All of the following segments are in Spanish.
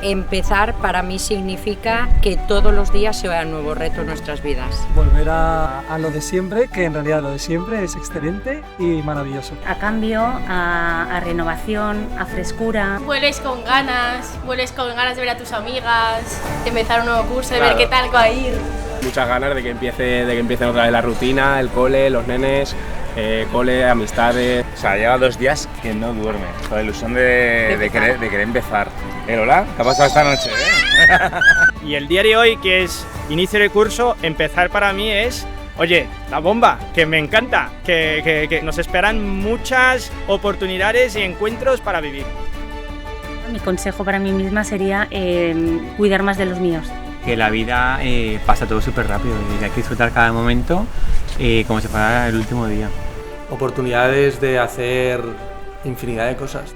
Empezar para mí significa que todos los días sea un nuevo reto en nuestras vidas. Volver a lo de siempre, que en realidad lo de siempre es excelente y maravilloso. A cambio, a renovación, a frescura. Vuelves con ganas de ver a tus amigas, de empezar un nuevo curso, de ver qué tal va a ir. Muchas ganas de que empiece otra vez la rutina, el cole, los nenes, cole, amistades. O sea, lleva 2 días que no duerme, con la ilusión de querer empezar. Lola, ¿qué ha pasado esta noche? Y el día de hoy, que es inicio de curso, empezar para mí es, oye, la bomba, que me encanta, que nos esperan muchas oportunidades y encuentros para vivir. Mi consejo para mí misma sería cuidar más de los míos. Que la vida pasa todo súper rápido y hay que disfrutar cada momento como si fuera el último día. Oportunidades de hacer infinidad de cosas.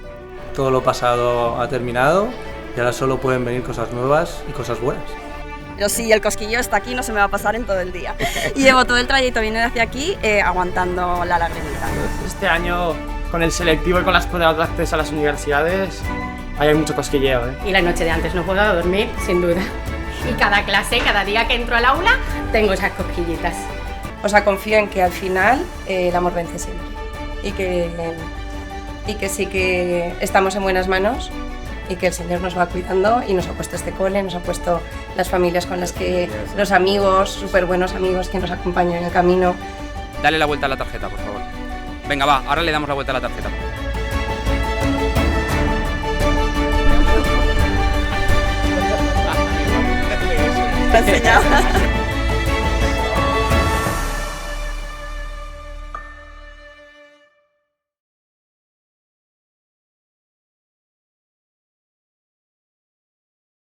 Todo lo pasado ha terminado y ahora solo pueden venir cosas nuevas y cosas buenas. Pero sí, el cosquillo está aquí, no se me va a pasar en todo el día. Y llevo todo el trayecto viniendo hacia aquí aguantando la lagrimita. Este año, con el selectivo y con las pruebas de acceso a las universidades, hay mucho cosquilleo. Y la noche de antes no puedo dormir, sin duda. Y cada clase, cada día que entro al aula, tengo esas cosquillitas. O sea, confío en que al final el amor vence siempre. Y que sí que estamos en buenas manos y que el Señor nos va cuidando y nos ha puesto este cole, nos ha puesto las familias con las que, los amigos, súper buenos amigos que nos acompañan en el camino. Dale la vuelta a la tarjeta, por favor. Venga, va, ahora le damos la vuelta a la tarjeta. ¿Te ha enseñado?